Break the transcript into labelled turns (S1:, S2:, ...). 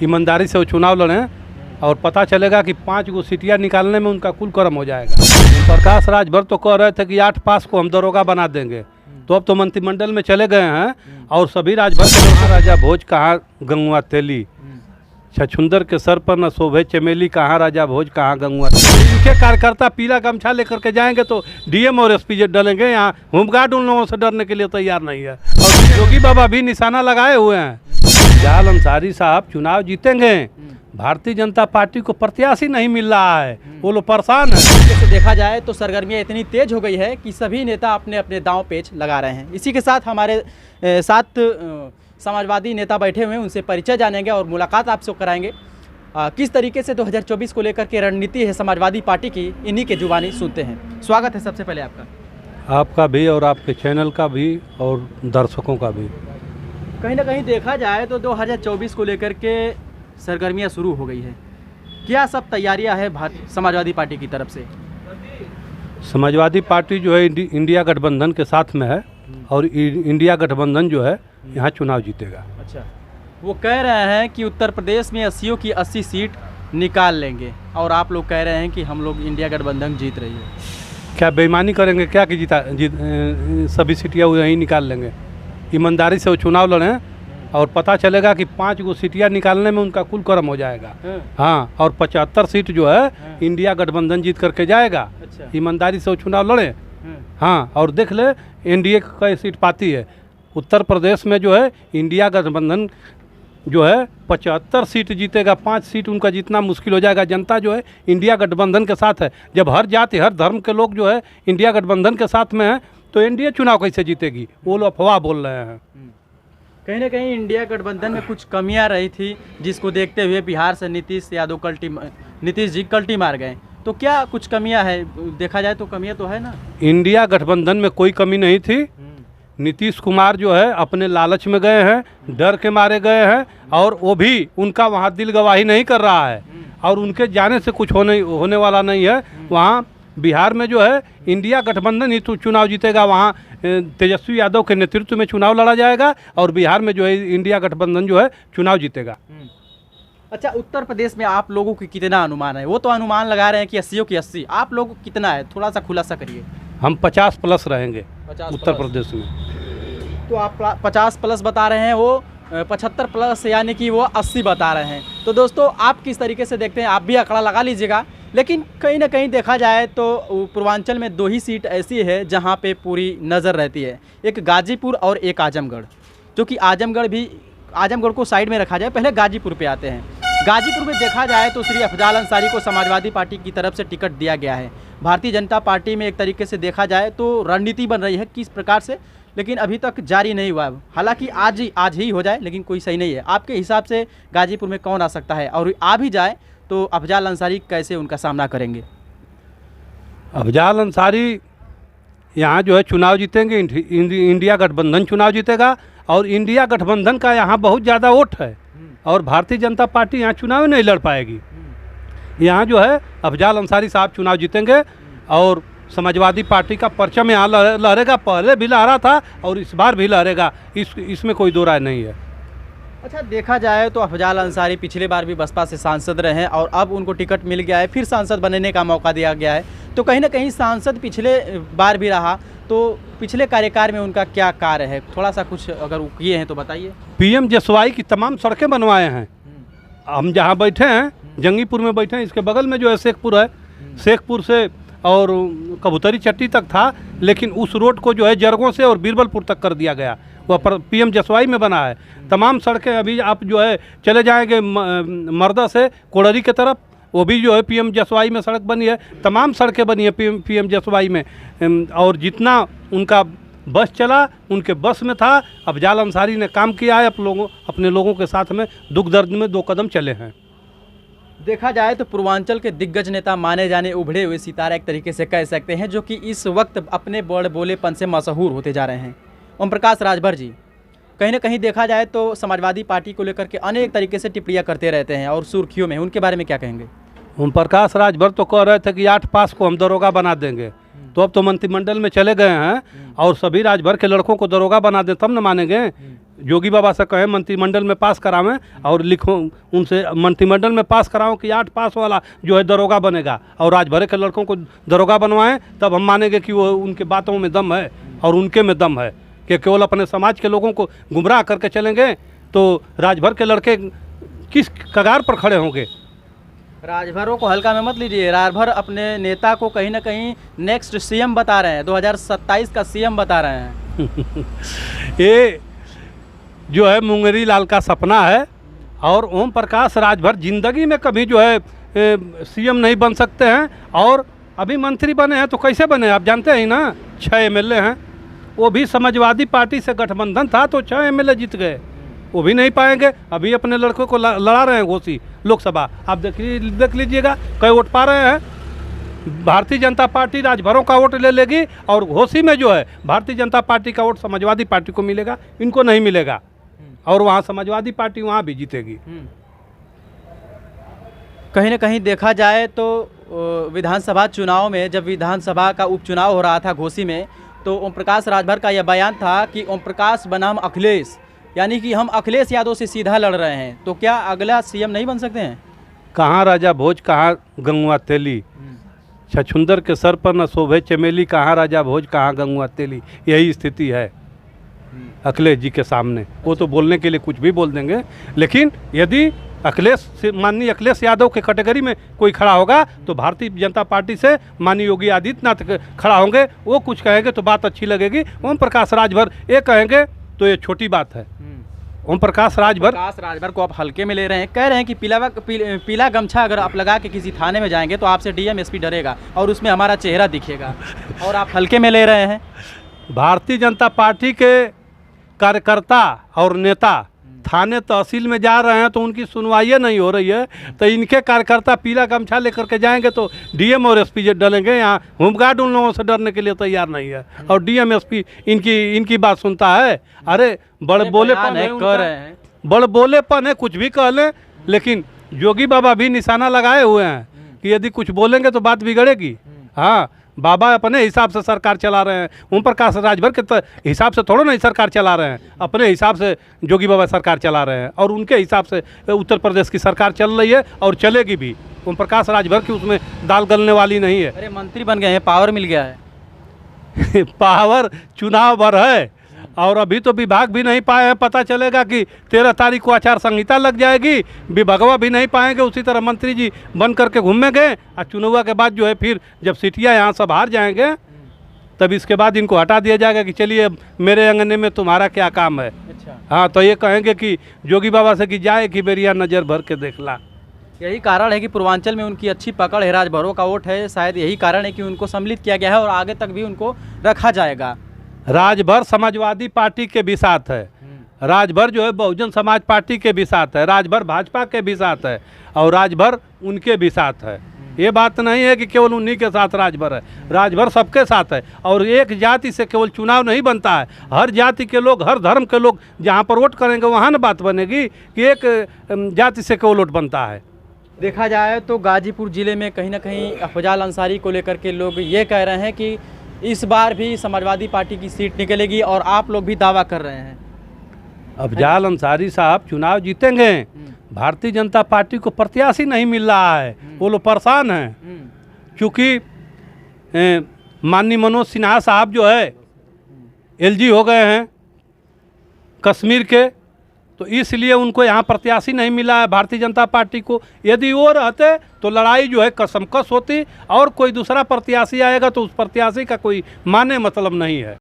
S1: ईमानदारी से वो चुनाव लड़ें और पता चलेगा कि 5 गो सीटियाँ निकालने में उनका कुल कर्म हो जाएगा। प्रकाश राज भर तो कह रहे थे कि 8 पास को हम दरोगा बना देंगे, तो अब तो मंत्रिमंडल में चले गए हैं और सभी राजभर के महाराजा भोज कहाँ गंगुआ तेली, छछुंदर के सर पर न शोभे चमेली, कहाँ राजा भोज कहाँ गंगुआ तेली। इनके कार्यकर्ता पीला गमछा लेकर के जाएंगे तो डीएम और एसपी डलेंगे, यहाँ होमगार्ड उन लोगों से डरने के लिए तैयार नहीं है। और योगी बाबा भी निशाना लगाए हुए हैं। जाल अंसारी साहब चुनाव जीतेंगे, भारतीय जनता पार्टी को प्रत्याशी नहीं मिल रहा है, वो लोग परेशान है।
S2: जैसे देखा जाए तो सरगर्मियाँ इतनी तेज हो गई है कि सभी नेता अपने अपने दांव पेच लगा रहे हैं। इसी के साथ हमारे साथ समाजवादी नेता बैठे हुए हैं, उनसे परिचय जानेंगे और मुलाकात आपसे कराएंगे। किस तरीके से 2024 को लेकर के रणनीति है समाजवादी पार्टी की, इन्हीं के जुबानी सुनते हैं। स्वागत है सबसे पहले
S1: आपका भी और आपके चैनल का भी और दर्शकों का भी।
S2: कहीं ना कहीं देखा जाए तो 2024 को लेकर के सरगर्मियां शुरू हो गई है, क्या सब तैयारियां है समाजवादी पार्टी की तरफ से?
S1: समाजवादी पार्टी जो है इंडिया गठबंधन के साथ में है और इंडिया गठबंधन जो है यहाँ चुनाव जीतेगा।
S2: अच्छा, वो कह रहे हैं कि उत्तर प्रदेश में 80 की 80 सीट निकाल लेंगे और आप लोग कह रहे हैं कि हम लोग इंडिया गठबंधन जीत रही है।
S1: क्या बेईमानी करेंगे क्या कि सभी सीटियाँ यहीं निकाल लेंगे? ईमानदारी से वो चुनाव लड़ें और पता चलेगा कि 5 गो सीटियाँ निकालने में उनका कुल कर्म हो जाएगा। हाँ, और 75 सीट जो है इंडिया गठबंधन जीत करके जाएगा।
S2: अच्छा।
S1: ईमानदारी से वो चुनाव लड़ें। हाँ, और देख ले एनडीए कई सीट पाती है। उत्तर प्रदेश में जो है इंडिया गठबंधन जो है 75 सीट जीतेगा, 5 सीट उनका जीतना मुश्किल हो जाएगा। जनता जो है इंडिया गठबंधन के साथ है। जब हर जाति हर धर्म के लोग जो है इंडिया गठबंधन के साथ में है तो एनडीए चुनाव कैसे जीतेगी? वो लोग अफवाह बोल रहे हैं।
S2: कहीं ना कहीं इंडिया गठबंधन में कुछ कमियां रही थी, जिसको देखते हुए बिहार से नीतीश जी कल्टी मार गए। तो क्या कुछ कमियां है? देखा जाए तो कमियां तो है ना।
S1: इंडिया गठबंधन में कोई कमी नहीं थी। नीतीश कुमार जो है अपने लालच में गए हैं, डर के मारे गए हैं और वो भी उनका वहाँ दिल गवाही नहीं कर रहा है और उनके जाने से कुछ होने वाला नहीं है। वहाँ बिहार में जो है इंडिया गठबंधन ही चुनाव जीतेगा। वहाँ तेजस्वी यादव के नेतृत्व में चुनाव लड़ा जाएगा और बिहार में जो है इंडिया गठबंधन जो है चुनाव जीतेगा।
S2: अच्छा, उत्तर प्रदेश में आप लोगों की कितना अनुमान है? वो तो अनुमान लगा रहे हैं कि 80 की 80, आप लोग कितना है? थोड़ा सा खुलासा करिए।
S1: हम 50 प्लस रहेंगे
S2: 50
S1: उत्तर प्रदेश में।
S2: तो आप 50 प्लस बता रहे हैं, वो 75 प्लस यानी कि वो 80 बता रहे हैं। तो दोस्तों आप किस तरीके से देखते हैं? आप भी आंकड़ा लगा लीजिएगा। लेकिन कहीं ना कहीं देखा जाए तो पूर्वांचल में 2 ही सीट ऐसी है जहां पे पूरी नज़र रहती है, एक गाजीपुर और एक आजमगढ़। जो कि आजमगढ़ को साइड में रखा जाए, पहले गाजीपुर पे आते हैं। गाजीपुर में देखा जाए तो श्री अफजाल अंसारी को समाजवादी पार्टी की तरफ से टिकट दिया गया है। भारतीय जनता पार्टी में एक तरीके से देखा जाए तो रणनीति बन रही है किस प्रकार से, लेकिन अभी तक जारी नहीं हुआ। हालांकि आज ही हो जाए, लेकिन कोई सही नहीं है। आपके हिसाब से गाजीपुर में कौन आ सकता है, और आ भी जाए तो अफजाल अंसारी कैसे उनका सामना करेंगे?
S1: अफजाल अंसारी यहाँ जो है चुनाव जीतेंगे, इंडिया गठबंधन चुनाव जीतेगा और इंडिया गठबंधन का यहाँ बहुत ज़्यादा वोट है और भारतीय जनता पार्टी यहाँ चुनाव नहीं लड़ पाएगी। यहाँ जो है अफजाल अंसारी साहब चुनाव जीतेंगे और समाजवादी पार्टी का परचम यहाँ लहरेगा। पहले भी लहरा था और इस बार भी लहरेगा, इसमें कोई दो राय नहीं है।
S2: अच्छा, देखा जाए तो अफजाल अंसारी पिछले बार भी बसपा से सांसद रहे हैं और अब उनको टिकट मिल गया है, फिर सांसद बनने का मौका दिया गया है। तो कहीं ना कहीं सांसद पिछले बार भी रहा, तो पिछले कार्यकाल में उनका क्या कार्य है? थोड़ा सा कुछ अगर किए हैं तो बताइए।
S1: पीएम जसवाई की तमाम सड़कें बनवाए हैं। हम जहाँ बैठे हैं जंगीपुर में बैठे हैं, इसके बगल में जो है शेखपुर है, शेखपुर से और कबूतरी चट्टी तक था, लेकिन उस रोड को जो है जरगों से और बीरबलपुर तक कर दिया गया। वह पीएम जसवाई में बना है। तमाम सड़कें अभी आप जो है चले जाएंगे मर्दा से कोड़री की तरफ, वो भी जो है पीएम जसवाई में सड़क बनी है। तमाम सड़कें बनी है पीएम जसवाई में। और जितना उनका बस चला उनके बस में था। अफजाल अंसारी ने काम किया है, अपने लोगों के साथ में दुख दर्द में 2 कदम चले हैं।
S2: देखा जाए तो पूर्वांचल के दिग्गज नेता माने जाने उभरे हुए सितारा एक तरीके से कह सकते हैं, जो कि इस वक्त अपने बड़ बोलेपन से मशहूर होते जा रहे हैं। ओम प्रकाश राजभर जी, कहीं ना कहीं देखा जाए तो समाजवादी पार्टी को लेकर के अनेक तरीके से टिप्पणियां करते रहते हैं और सुर्खियों में, उनके बारे में क्या कहेंगे?
S1: ओम प्रकाश राजभर तो कह रहे थे कि 8 पास को हम दरोगा बना देंगे, तो अब तो मंत्रिमंडल में चले गए हैं और सभी राजभर के लड़कों को दरोगा बना दें तब न मानेंगे। योगी बाबा से कहें मंत्रिमंडल में पास करावें और लिखो उनसे मंत्रिमंडल में पास कराओ कि 8 पास वाला जो है दरोगा बनेगा और राजभर के लड़कों को दरोगा बनवाएं, तब हम मानेंगे कि वो उनके बातों में दम है और उनके में दम है। कि केवल अपने समाज के लोगों को गुमराह करके चलेंगे तो राजभर के लड़के किस कगार पर खड़े होंगे।
S2: राजभरों को हल्का में मत लीजिए। राजभर अपने नेता को कहीं ना कहीं नेक्स्ट सीएम बता रहे हैं, 2027 का सीएम बता रहे हैं।
S1: ये जो है मुंगेरी लाल का सपना है और ओम प्रकाश राजभर जिंदगी में कभी जो है सीएम नहीं बन सकते हैं। और अभी मंत्री बने हैं तो कैसे बने आप जानते हैं ना, 6 एमएलए हैं। वो भी समाजवादी पार्टी से गठबंधन था तो 6 एमएलए जीत गए, वो भी नहीं पाएंगे। अभी अपने लड़कों को लड़ा रहे हैं घोसी लोकसभा, आप देख लीजिएगा कई वोट पा रहे हैं। भारतीय जनता पार्टी राजभरों का वोट ले लेगी और घोसी में जो है भारतीय जनता पार्टी का वोट समाजवादी पार्टी को मिलेगा, इनको नहीं मिलेगा और वहाँ समाजवादी पार्टी वहाँ भी जीतेगी।
S2: कहीं ना कहीं देखा जाए तो विधानसभा चुनाव में, जब विधानसभा का उपचुनाव हो रहा था घोसी में, तो ओम प्रकाश राजभर का यह बयान था कि ओम प्रकाश बनाम अखिलेश, यानी कि हम अखिलेश यादव से सीधा लड़ रहे हैं। तो क्या अगला सीएम नहीं बन सकते हैं?
S1: कहाँ राजा भोज, कहाँ गंगुआ तेली, छछुंदर के सर पर न शोभे चमेली, कहाँ राजा भोज, कहाँ गंगुआ तेली, यही स्थिति है अखिलेश जी के सामने। वो तो बोलने के लिए कुछ भी बोल देंगे, लेकिन यदि माननीय अखिलेश यादव के कैटेगरी में कोई खड़ा होगा तो भारतीय जनता पार्टी से माननीय योगी आदित्यनाथ खड़ा होंगे, वो कुछ कहेंगे तो बात अच्छी लगेगी। ओम प्रकाश राजभर ये कहेंगे तो ये छोटी बात है। ओम प्रकाश राजभर
S2: को आप हल्के में ले रहे हैं, कह रहे हैं कि पीला गमछा अगर आप लगा के किसी थाने में जाएंगे तो आपसे डीएम एसपी डरेगा और उसमें हमारा चेहरा दिखेगा, और आप हल्के में ले रहे हैं।
S1: भारतीय जनता पार्टी के कार्यकर्ता और नेता थाने तहसील में जा रहे हैं तो उनकी सुनवाई नहीं हो रही है, तो इनके कार्यकर्ता पीला गमछा लेकर के जाएंगे तो डीएम और एसपी डलेंगे। यहाँ होमगार्ड उन लोगों से डरने के लिए तैयार नहीं है और डीएम एसपी इनकी बात सुनता है। अरे बड़े बोलेपन है, बड़े बोलेपन है, कुछ भी कह लें, लेकिन योगी बाबा भी निशाना लगाए हुए हैं कि यदि कुछ बोलेंगे तो बात बिगड़ेगी। हाँ, बाबा अपने हिसाब से सरकार चला रहे हैं, ओम प्रकाश राजभर के हिसाब से थोड़ा नहीं सरकार चला रहे हैं, अपने हिसाब से योगी बाबा सरकार चला रहे हैं और उनके हिसाब से उत्तर प्रदेश की सरकार चल रही है और चलेगी भी। ओम प्रकाश राजभर की उसमें दाल गलने वाली नहीं है।
S2: अरे मंत्री बन गए हैं, पावर मिल गया है।
S1: पावर चुनाव भर है और अभी तो विभाग भी नहीं पाए हैं। पता चलेगा कि 13 तारीख को आचार संहिता लग जाएगी, विभागवा भी नहीं पाएंगे। उसी तरह मंत्री जी बन करके घूमेंगे और चुनाव के बाद जो है फिर जब सीटियाँ यहाँ सब हार जाएंगे तब इसके बाद इनको हटा दिया जाएगा कि चलिए मेरे अंगने में तुम्हारा क्या काम है।
S2: अच्छा।
S1: हाँ, तो ये कहेंगे कि योगी बाबा से कि जाए कि बेरिया नज़र भर के देख ला।
S2: यही कारण है कि पूर्वांचल में उनकी अच्छी पकड़ है, राजभरों का वोट है, शायद यही कारण है कि उनको सम्मिलित किया गया है और आगे तक भी उनको रखा जाएगा।
S1: राजभर समाजवादी पार्टी के भी साथ है, राजभर जो है बहुजन समाज पार्टी के भी साथ है, राजभर भाजपा के भी साथ है और राजभर उनके भी साथ है। ये बात नहीं है कि केवल उन्हीं के साथ राजभर है, राजभर सबके साथ है। और एक जाति से केवल चुनाव नहीं बनता है, हर जाति के लोग, हर धर्म के लोग जहाँ पर वोट करेंगे वहाँ ना बात बनेगी कि एक जाति से केवल वोट बनता है।
S2: देखा जाए तो गाजीपुर ज़िले में कहीं ना कहीं अफजाल अंसारी को लेकर के लोग ये कह रहे हैं कि इस बार भी समाजवादी पार्टी की सीट निकलेगी और आप लोग भी दावा कर रहे हैं।
S1: अफजाल अंसारी साहब चुनाव जीतेंगे, भारतीय जनता पार्टी को प्रत्याशी नहीं मिल रहा है, वो लोग परेशान हैं। क्योंकि माननीय मनोज सिन्हा साहब जो है एलजी हो गए हैं कश्मीर के, तो इसलिए उनको यहाँ प्रत्याशी नहीं मिला है भारतीय जनता पार्टी को। यदि वो रहते तो लड़ाई जो है कसमकस होती और कोई दूसरा प्रत्याशी आएगा तो उस प्रत्याशी का कोई माने मतलब नहीं है।